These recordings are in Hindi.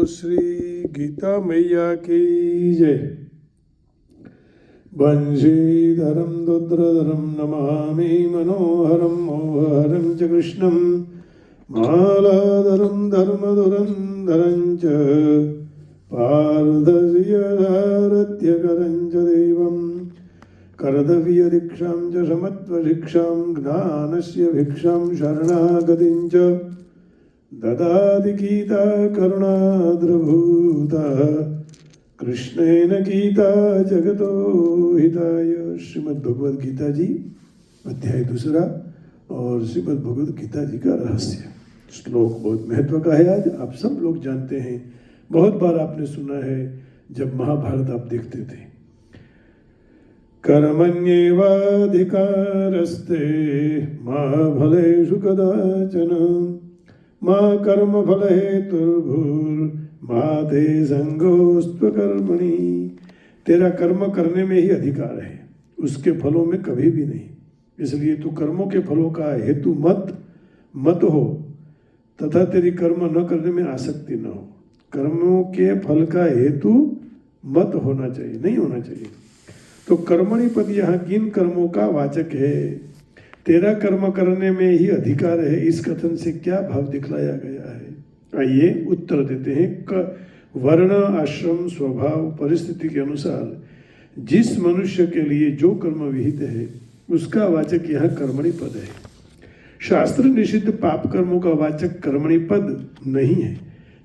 श्री गीता मैया की जय। बंशीधरं रुद्रधरं नमामि मनोहरं मोहहरं च कृष्णं मालाधरं धर्मधुरंधरं च पार्थसिंहसारथ्यकरं च देवं कर्तव्यदीक्षां च समत्वशिक्षां ज्ञानस्य भिक्षां शरणागतिं च ददाति गीता करुणाद्रभूता कृष्णेन गीता जगतो हिताय। श्रीमद् भगवद गीता जी अध्याय 2 और श्रीमद् भगवद गीता जी का रहस्य। श्लोक बहुत महत्व का है। आज आप सब लोग जानते हैं, बहुत बार आपने सुना है जब महाभारत आप देखते थे। कर्मण्येवाधिकारस्ते मा फलेषु कदाचन मा कर्म फल हेतुर्भूर्मा ते संगोस्त्व कर्मणि। तेरा कर्म करने में ही अधिकार है, उसके फलों में कभी भी नहीं। इसलिए तू कर्मों के फलों का हेतु मत हो तथा तेरी कर्म न करने में आसक्ति न हो। कर्मों के फल का हेतु मत होना चाहिए, नहीं होना चाहिए। तो कर्मणि पद यहाँ किन कर्मों का वाचक है? तेरा कर्म करने में ही अधिकार है, इस कथन से क्या भाव दिखलाया गया है? आइए उत्तर देते हैं। वर्ण आश्रम स्वभाव परिस्थिति के अनुसार जिस मनुष्य के लिए जो कर्म विहित है उसका वाचक यहाँ कर्मणि पद है। शास्त्र निषिद्ध पाप कर्मों का वाचक कर्मणि पद नहीं है,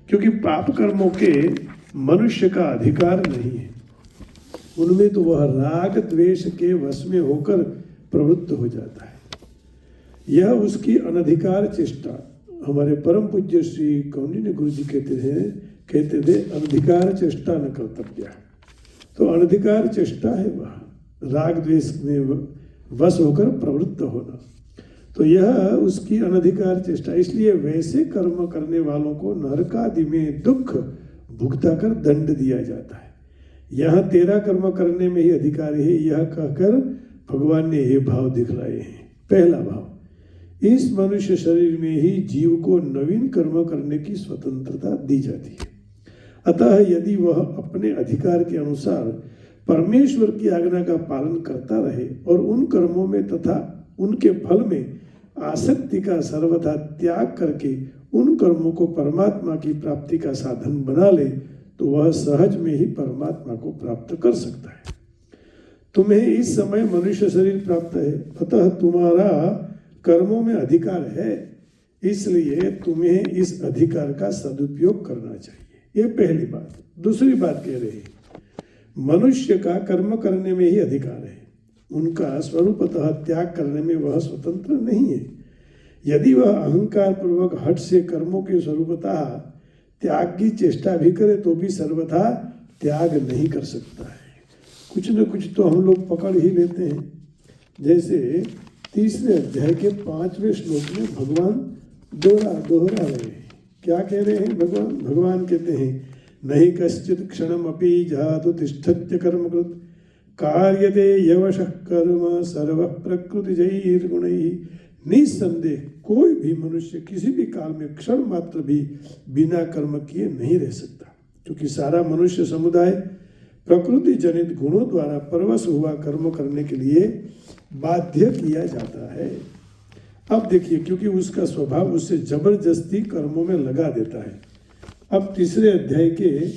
क्योंकि पाप कर्मों के मनुष्य का अधिकार नहीं है। उनमें तो वह राग द्वेष के वश में होकर प्रवृत्त हो जाता है। यह उसकी अनधिकार चेष्टा। हमारे परम पूज्य श्री कौंडिन्य गुरु जी कहते थे अनधिकार चेष्टा न कर्तव्य। तो अनधिकार चेष्टा है वह राग द्वेष में वश होकर प्रवृत्त होना। तो यह उसकी अनधिकार चेष्टा। इसलिए वैसे कर्म करने वालों को नरकादि में दुख भुगताकर दंड दिया जाता है। यहाँ तेरा कर्म करने में ही अधिकार है, यह कहकर भगवान ने ये भाव दिखलाए हैं। पहला भाव, इस मनुष्य शरीर में ही जीव को नवीन कर्म करने की स्वतंत्रता दी जाती है। अतः यदि वह अपने अधिकार के अनुसार परमेश्वर की आज्ञा का पालन करता रहे और उन कर्मों में तथा उनके फल में आसक्ति का सर्वथा त्याग करके उन कर्मों को परमात्मा की प्राप्ति का साधन बना ले, तो वह सहज में ही परमात्मा को प्राप्त कर सकता है। तुम्हें इस समय मनुष्य शरीर प्राप्त है, अतः तुम्हारा कर्मों में अधिकार है, इसलिए तुम्हें इस अधिकार का सदुपयोग करना चाहिए। ये पहली बात। दूसरी बात कह रहे हैं, मनुष्य का कर्म करने में ही अधिकार है, उनका स्वरूपतः त्याग करने में वह स्वतंत्र नहीं है। यदि वह अहंकार पूर्वक हठ से कर्मों के स्वरूपतः त्याग की चेष्टा भी करे तो भी सर्वथा त्याग नहीं कर सकता है। कुछ न कुछ तो हम लोग पकड़ ही लेते हैं। जैसे 3 अध्याय के 5वें श्लोक में भगवान दोहरा रहे हैं। क्या कह रहे हैं भगवान कहते हैं, नहीं कश्चित क्षणमपि जातु तिष्ठत्य कर्मकृत कार्यते यवशः कर्म सर्व प्रकृतिजैर्गुणैः। निस्संदेह कोई भी मनुष्य किसी भी काल में क्षण मात्र भी बिना कर्म किए नहीं रह सकता, क्योंकि सारा मनुष्य समुदाय प्रकृति जनित गुणों द्वारा परवश हुआ कर्म करने के लिए बाध्य किया जाता है। अब देखिए, क्योंकि उसका स्वभाव उसे जबरदस्ती कर्मों में लगा देता है। अब 3 अध्याय के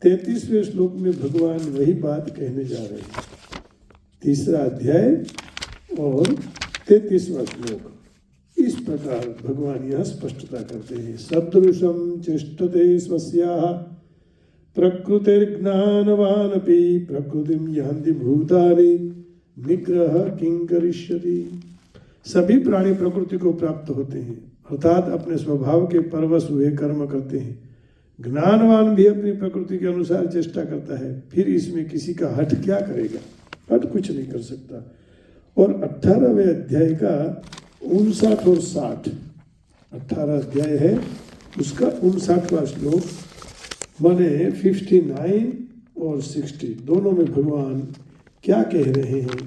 33वें श्लोक में भगवान वही बात कहने जा रहे हैं। 3 अध्याय और 33वां श्लोक। इस प्रकार भगवान यह स्पष्टता करते हैं, सदृशं चेष्टते स्वस्याः प्रकृतिर्ज्ञानवानपि प्रकृतिं यान्ति भूतानि निग्रह किं करिष्यति। सभी प्राणी प्रकृति को प्राप्त होते हैं, अर्थात अपने स्वभाव के परवश हुए कर्म करते हैं। ज्ञानवान भी अपनी प्रकृति के अनुसार चेष्टा करता है, फिर इसमें किसी का हठ क्या करेगा? हठ कुछ नहीं कर सकता। और 18वें अध्याय का 59 और 60, 18 अध्याय है उसका 59वां श्लोक, माने 59 और 60 दोनों में भगवान क्या कह रहे हैं?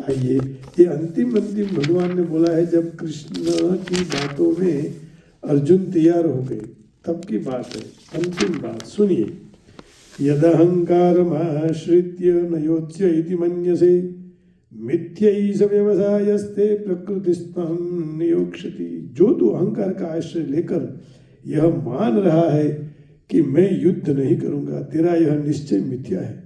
आइए, ये अंतिम भगवान ने बोला है जब कृष्ण की बातों में अर्जुन तैयार हो गए तब की बात है, अंतिम बात सुनिए। यदहंकारमाश्रित्य न योच्य इति मन्यसे मिथ्यैष व्यवसायस्ते प्रकृतिस्त्वं नियोक्ष्यति। जो तू अहंकार का आश्रय लेकर यह मान रहा है कि मैं युद्ध नहीं करूंगा, तेरा यह निश्चय मिथ्या है,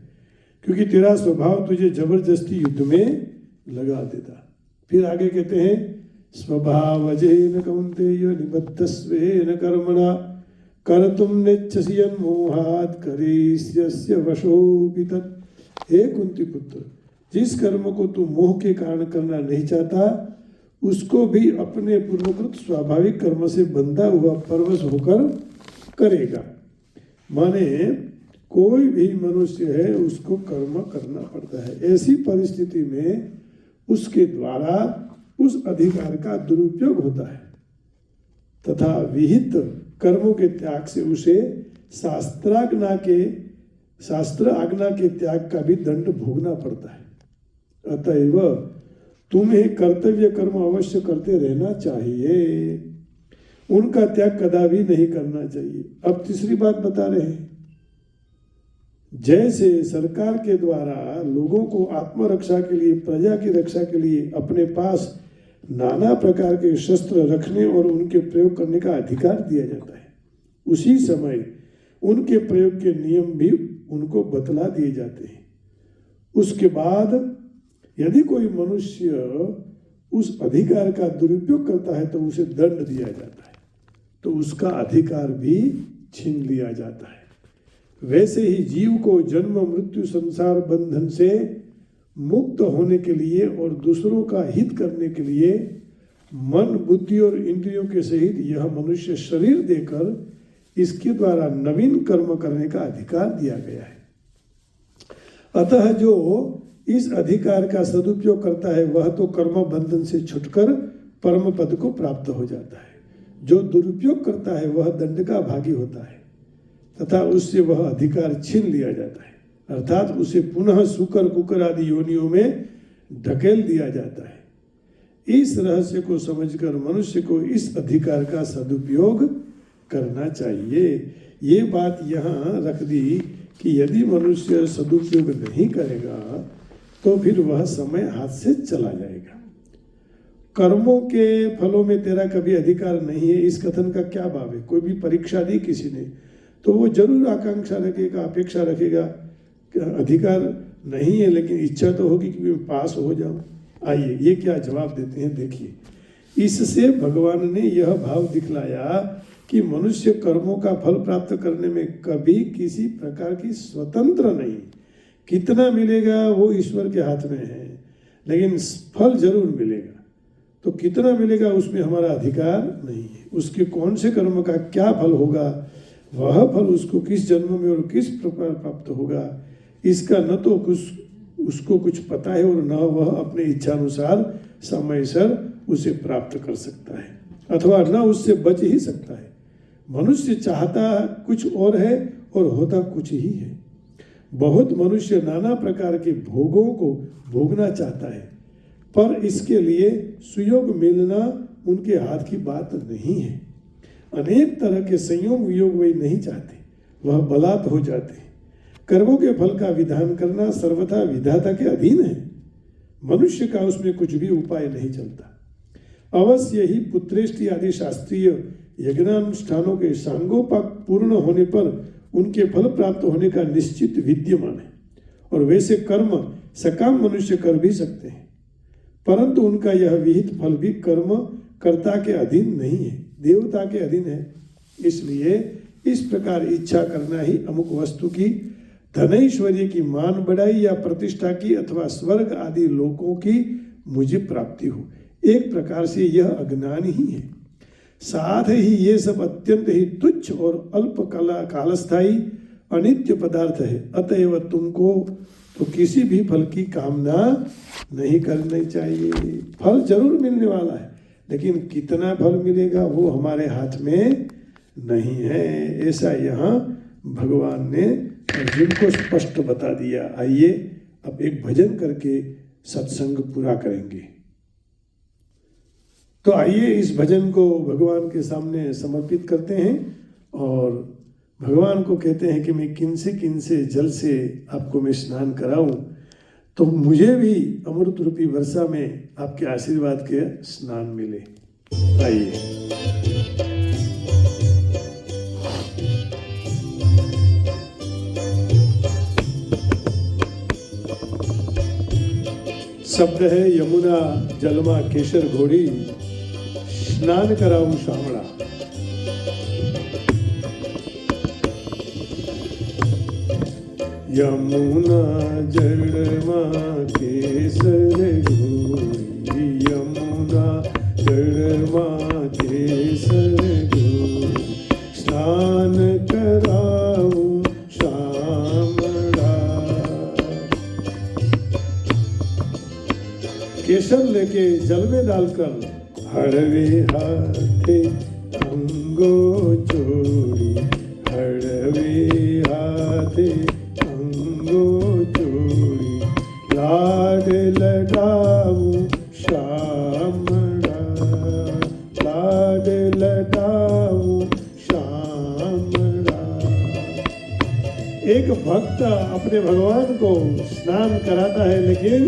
क्योंकि तेरा स्वभाव तुझे जबरदस्ती युद्ध में लगा देता। फिर आगे कहते हैं स्वभावजेन कौन्तेय निबद्धस्वेन कर्मणा कर्तुम नेच्छसि यन्मोहात् करिष्यस्य वशोऽपि तत्। हे कुंती पुत्र, जिस कर्म को तू मोह के कारण करना नहीं चाहता उसको भी अपने पूर्वकृत स्वाभाविक कर्म से बंधा हुआ परवश होकर करेगा। माने कोई भी मनुष्य है उसको कर्म करना पड़ता है। ऐसी परिस्थिति में उसके द्वारा उस अधिकार का दुरुपयोग होता है तथा विहित कर्मों के त्याग से उसे शास्त्र आज्ञा के त्याग का भी दंड भोगना पड़ता है। अतएव तुम्हें कर्तव्य कर्म अवश्य करते रहना चाहिए, उनका त्याग कदापि नहीं करना चाहिए। अब तीसरी बात बता रहे हैं, जैसे सरकार के द्वारा लोगों को आत्मरक्षा के लिए, प्रजा की रक्षा के लिए अपने पास नाना प्रकार के शस्त्र रखने और उनके प्रयोग करने का अधिकार दिया जाता है, उसी समय उनके प्रयोग के नियम भी उनको बतला दिए जाते हैं। उसके बाद यदि कोई मनुष्य उस अधिकार का दुरुपयोग करता है तो उसे दंड दिया जाता है, तो उसका अधिकार भी छीन लिया जाता है। वैसे ही जीव को जन्म मृत्यु संसार बंधन से मुक्त होने के लिए और दूसरों का हित करने के लिए मन बुद्धि और इंद्रियों के सहित यह मनुष्य शरीर देकर इसके द्वारा नवीन कर्म करने का अधिकार दिया गया है। अतः जो इस अधिकार का सदुपयोग करता है वह तो कर्म बंधन से छुटकर परम पद को प्राप्त हो जाता है। जो दुरुपयोग करता है वह दंड का भागी होता है तथा उससे वह अधिकार छीन लिया जाता है, अर्थात उसे पुनः सूकर कुकर आदि योनियों में ढकेल दिया जाता है। इस रहस्य को समझकर मनुष्य को इस अधिकार का सदुपयोग करना चाहिए। ये बात यहाँ रख दी कि यदि मनुष्य सदुपयोग नहीं करेगा तो फिर वह समय हाथ से चला जाएगा। कर्मों के फलों में तेरा कभी अधिकार नहीं है, इस कथन का क्या भाव है? कोई भी परीक्षा दी किसी ने तो वो जरूर आकांक्षा रखेगा, अपेक्षा रखेगा, अधिकार नहीं है लेकिन इच्छा तो होगी कि मैं पास हो जाऊं। आइए ये क्या जवाब देते हैं, देखिए। इससे भगवान ने यह भाव दिखलाया कि मनुष्य कर्मों का फल प्राप्त करने में कभी किसी प्रकार की स्वतंत्र नहीं। कितना मिलेगा वो ईश्वर के हाथ में है, लेकिन फल जरूर मिलेगा। तो कितना मिलेगा उसमें हमारा अधिकार नहीं है। उसके कौन से कर्म का क्या फल होगा, वह फल उसको किस जन्म में और किस प्रकार प्राप्त होगा, इसका न तो उसको कुछ पता है और न वह अपने इच्छानुसार समयसर उसे प्राप्त कर सकता है, अथवा न उससे बच ही सकता है। मनुष्य चाहता कुछ और है और होता कुछ ही है। बहुत मनुष्य नाना प्रकार के भोगों को भोगना चाहता है, पर इसके लिए सुयोग मिलना उनके हाथ की बात नहीं है। अनेक तरह के संयोग वियोग वे नहीं चाहते, वह बलात् हो जाते हैं। कर्मों के फल का विधान करना सर्वथा विधाता के अधीन है, मनुष्य का उसमें कुछ भी उपाय नहीं चलता। अवश्य ही पुत्रेष्टि आदि शास्त्रीय यज्ञानुष्ठानों के सांगोपाक पूर्ण होने पर उनके फल प्राप्त होने का निश्चित विद्यमान है, और वैसे कर्म सकाम मनुष्य कर भी सकते हैं, परंतु उनका यह विहित फल भी कर्म कर्ता के अधीन नहीं है, देवता के अधीन है। इसलिए इस प्रकार इच्छा करना ही अमुक वस्तु की, धनैश्वर्य की, मान बढ़ाई या प्रतिष्ठा की अथवा स्वर्ग आदि लोकों की मुझे प्राप्ति हो, एक प्रकार से यह अज्ञान ही है। साथ ही ये सब अत्यंत ही तुच्छ और अल्प कालस्थायी अनित्य पदार्थ है। अतएव तुमको तो किसी भी फल की कामना नहीं करनी चाहिए। फल जरूर मिलने वाला है, लेकिन कितना फल मिलेगा वो हमारे हाथ में नहीं है। ऐसा यहाँ भगवान ने अर्जुन को स्पष्ट बता दिया। आइए अब एक भजन करके सत्संग पूरा करेंगे। तो आइए इस भजन को भगवान के सामने समर्पित करते हैं और भगवान को कहते हैं कि मैं किन से जल से आपको मैं स्नान कराऊं, तो मुझे भी अमृत रूपी वर्षा में आपके आशीर्वाद के स्नान मिले। आइए। शब्द है यमुना जलमा केशर घोड़ी, स्नान कराऊं श्यामला। यमुना जलमा केसर घोड़ी, यमुना जलमा केसर घोड़ी, स्नान कराऊं श्यामला। केसर लेके जल में डालकर हड़वे हाथे अंगो चोरी, हड़वे हाथे अंगो चोरी, लाड लडाऊं श्यामला, लाड लडाऊं श्यामला। एक भक्त अपने भगवान को स्नान कराता है, लेकिन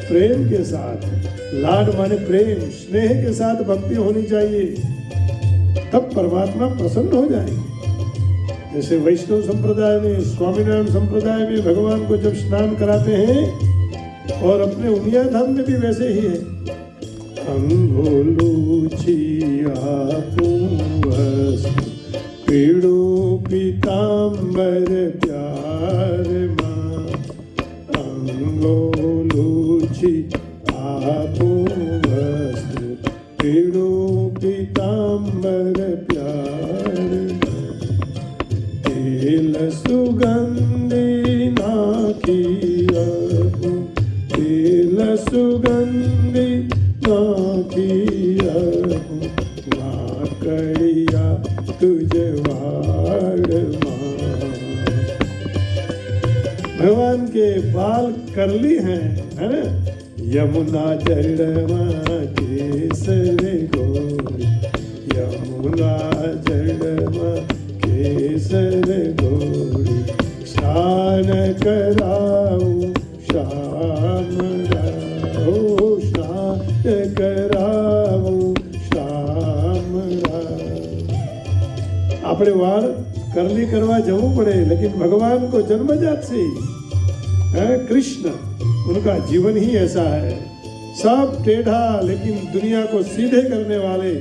प्रेम के साथ। लाड माने प्रेम, स्नेह के साथ भक्ति होनी चाहिए, तब परमात्मा प्रसन्न हो जाएंगे। जैसे वैष्णव संप्रदाय में, स्वामीनारायण संप्रदाय में भगवान को जब स्नान कराते हैं, और अपने उमिया धाम में भी वैसे ही है। पीड़ो पीताम्बर प्यार मां, अंगोलूची आपो वस्त्र, पीड़ो पीताम्बर प्यार, तेल सुगंधि नाखिया, तेल सुगंधि नाखिया, वाकड़िया तुझे वाड़ मां। भगवान के बाल करली हैं, है ना। यमुना जलमा केसर घोड़ी, यमुना जलमा केसर घोड़ी, स्नान कराऊं श्यामला, ओ स्नान कराऊं श्यामला। આપણે વાળ કરલી કરવા જવું પડે, लेकिन भगवान को जन्मजात से ही कृष्ण, उनका जीवन ही ऐसा है। सब टेढ़ा लेकिन दुनिया को सीधे करने वाले,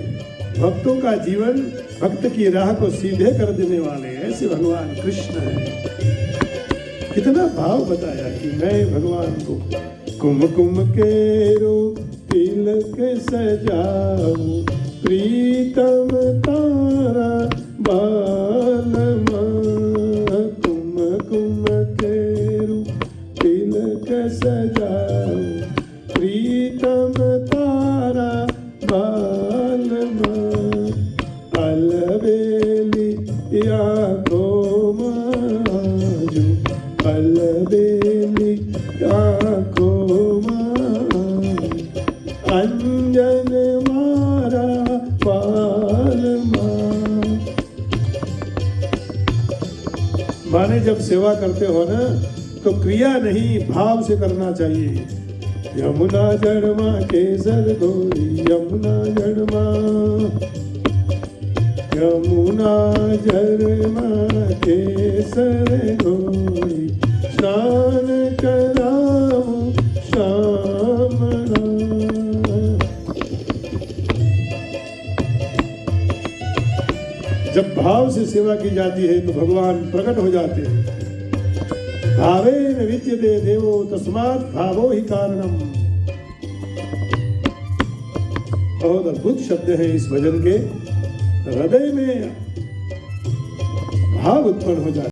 भक्तों का जीवन भक्त की राह को सीधे कर देने वाले, ऐसे भगवान कृष्ण है। कितना भाव बताया कि मैं भगवान को कुमकुम के रूप तिलक सजाऊं, प्रीतम तारा बालमा, कुमकुम के रूप तिलक सजाऊं, प्रीतम तारा बालमा, अलबेली आँखो माजू, अलबेली आँखो माजू, अंजन मारा बालमा। माने जब सेवा करते हो ना, तो क्रिया नहीं भाव से करना चाहिए। यमुना जलमा केसर घोड़ी, यमुना जलमा, यमुना जलमा केसर घोड़ी, स्नान कराऊं श्यामला। जब भाव से सेवा की जाती है तो भगवान प्रकट हो जाते हैं। भावेन विद्यते देवो तस्मात् भावो ही कारणम। बहुत अद्भुत शब्द है इस भजन के। हृदय में भाव उत्पन्न हो जाता है।